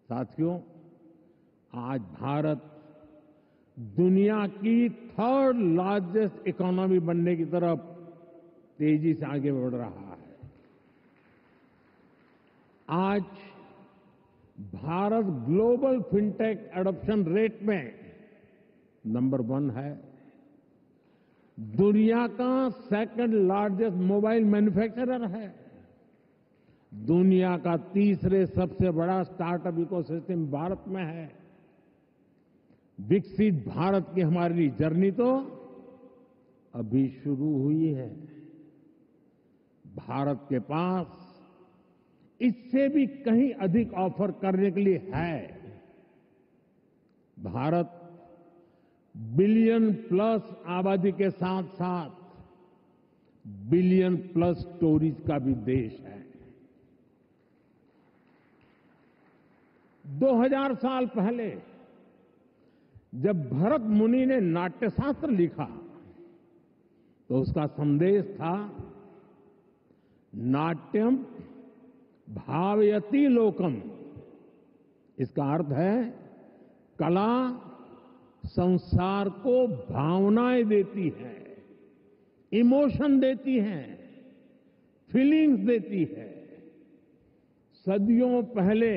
साथियों, आज भारत दुनिया की थर्ड लार्जेस्ट इकोनॉमी बनने की तरफ तेजी से आगे बढ़ रहा है। आज Bharat global fintech adoption rate में नंबर 1 है। दुनिया का सेकंड लार्जेस्ट मोबाइल मैन्युफैक्चरर है। दुनिया का तीसरे सबसे बड़ा स्टार्टअप इकोसिस्टम भारत में है। विकसित भारत की हमारी जर्नी तो अभी शुरू हुई है। भारत के पास इससे भी कहीं अधिक ऑफर करने के लिए है। भारत बिलियन प्लस आबादी के साथ साथ बिलियन प्लस स्टोरीज का भी देश है। 2000 साल पहले जब भरत मुनि ने नाट्यशास्त्र लिखा तो उसका संदेश था, नाट्यम भावयति लोकम। इसका अर्थ है कला संसार को भावनाएं देती है, इमोशन देती है, फीलिंग्स देती है। सदियों पहले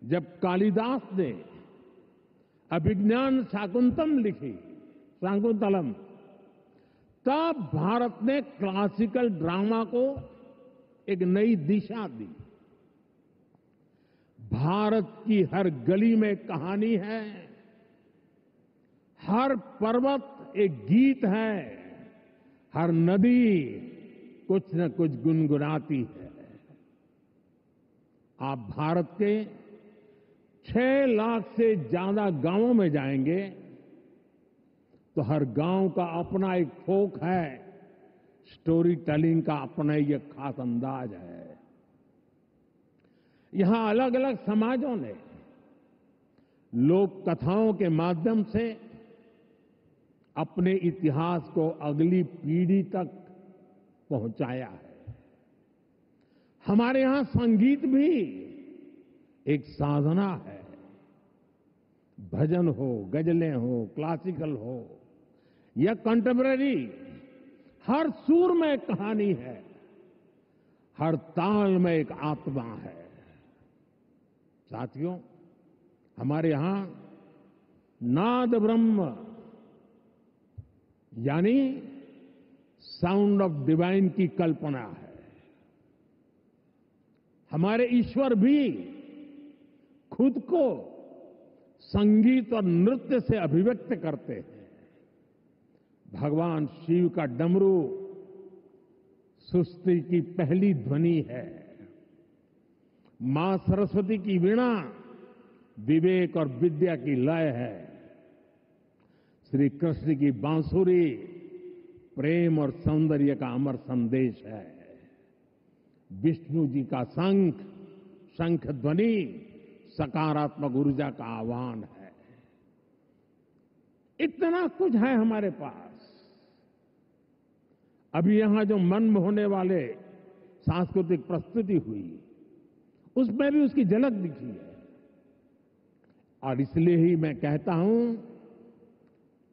जब कालिदास ने अभिज्ञान शाकुंतलम, तब भारत ने क्लासिकल ड्रामा को एक नई दिशा दी। भारत की हर गली में कहानी है, हर पर्वत एक गीत है, हर नदी कुछ न कुछ गुनगुनाती है। आप भारत के 6 लाख से ज्यादा गांवों में जाएंगे तो हर गांव का अपना एक फोक है, स्टोरी टेलिंग का अपना एक खास अंदाज है। यहां अलग अलग समाजों ने लोक कथाओं के माध्यम से अपने इतिहास को अगली पीढ़ी तक पहुंचाया है। हमारे यहां संगीत भी एक साधना है। भजन हो, गजलें हो, क्लासिकल हो या कंटेम्पररी, हर सुर में एक कहानी है, हर ताल में एक आत्मा है। साथियों, हमारे यहां नाद ब्रह्म यानी साउंड ऑफ डिवाइन की कल्पना है। हमारे ईश्वर भी खुद को संगीत और नृत्य से अभिव्यक्त करते हैं। भगवान शिव का डमरू सृष्टि की पहली ध्वनि है। मां सरस्वती की वीणा विवेक और विद्या की लय है। श्री कृष्ण की बांसुरी प्रेम और सौंदर्य का अमर संदेश है। विष्णु जी का शंख ध्वनि सकारात्मक ऊर्जा का आह्वान है। इतना कुछ है हमारे पास। अभी यहां जो मन में होने वाले सांस्कृतिक प्रस्तुति हुई, उसमें भी उसकी झलक दिखी है। और इसलिए ही मैं कहता हूं,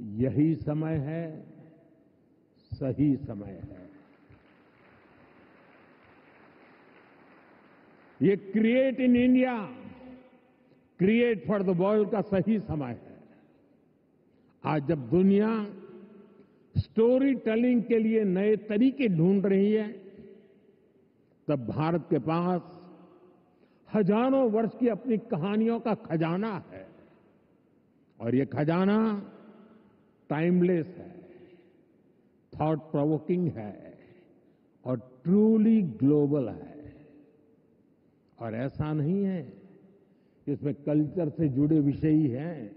यही समय है, सही समय है। ये create in India, create for the world का सही समय है। आज जब दुनिया स्टोरी टेलिंग के लिए नए तरीके ढूंढ रही है, तब भारत के पास हजारों वर्ष की अपनी कहानियों का खजाना है। और ये खजाना टाइमलेस है, थॉट प्रोवोकिंग है और ट्रूली ग्लोबल है। और ऐसा नहीं है कि इसमें कल्चर से जुड़े विषय ही हैं।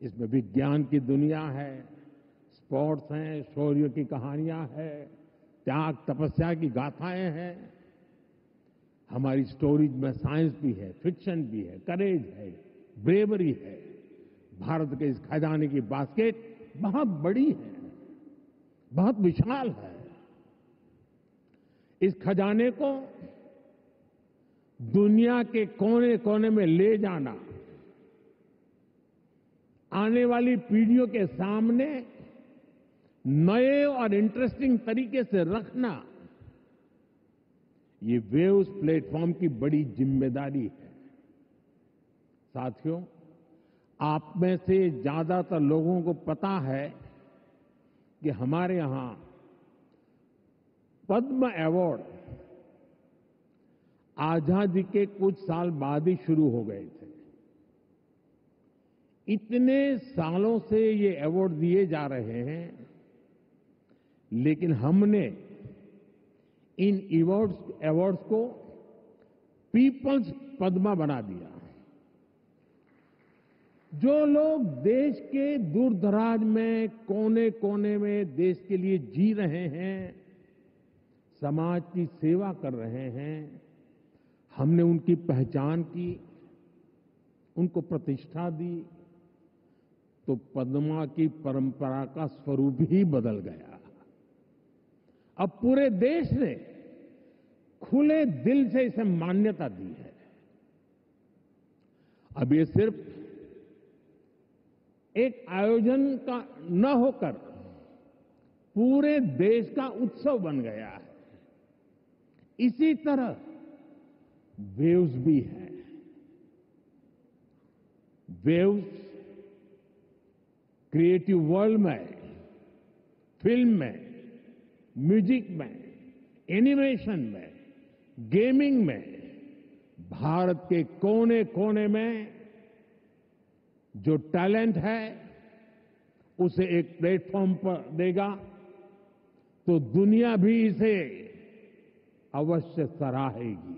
इसमें विज्ञान की दुनिया है, स्पोर्ट्स हैं, शौर्य की कहानियां हैं, त्याग तपस्या की गाथाएं हैं। हमारी स्टोरीज में साइंस भी है, फिक्शन भी है, करेज है, ब्रेवरी है। भारत के इस खजाने की बास्केट बहुत बड़ी है, बहुत विशाल है। इस खजाने को दुनिया के कोने कोने में ले जाना, आने वाली पीढ़ियों के सामने नए और इंटरेस्टिंग तरीके से रखना, ये वेव्स प्लेटफॉर्म की बड़ी जिम्मेदारी है। साथियों, आप में से ज्यादातर लोगों को पता है कि हमारे यहां पद्म अवार्ड आजादी के कुछ साल बाद ही शुरू हो गए थे। इतने सालों से ये अवार्ड दिए जा रहे हैं, लेकिन हमने इन अवार्ड्स को पीपल्स पद्मा बना दिया। जो लोग देश के दूर दराज में कोने कोने में देश के लिए जी रहे हैं, समाज की सेवा कर रहे हैं, हमने उनकी पहचान की, उनको प्रतिष्ठा दी, तो पद्मा की परंपरा का स्वरूप ही बदल गया। अब पूरे देश ने खुले दिल से इसे मान्यता दी है। अब ये सिर्फ एक आयोजन का न होकर पूरे देश का उत्सव बन गया है। इसी तरह वेव्स भी है। वेव्स क्रिएटिव वर्ल्ड में, फिल्म में, म्यूजिक में, एनिमेशन में, गेमिंग में भारत के कोने कोने में जो टैलेंट है उसे एक प्लेटफॉर्म पर देगा, तो दुनिया भी इसे अवश्य सराहेगी।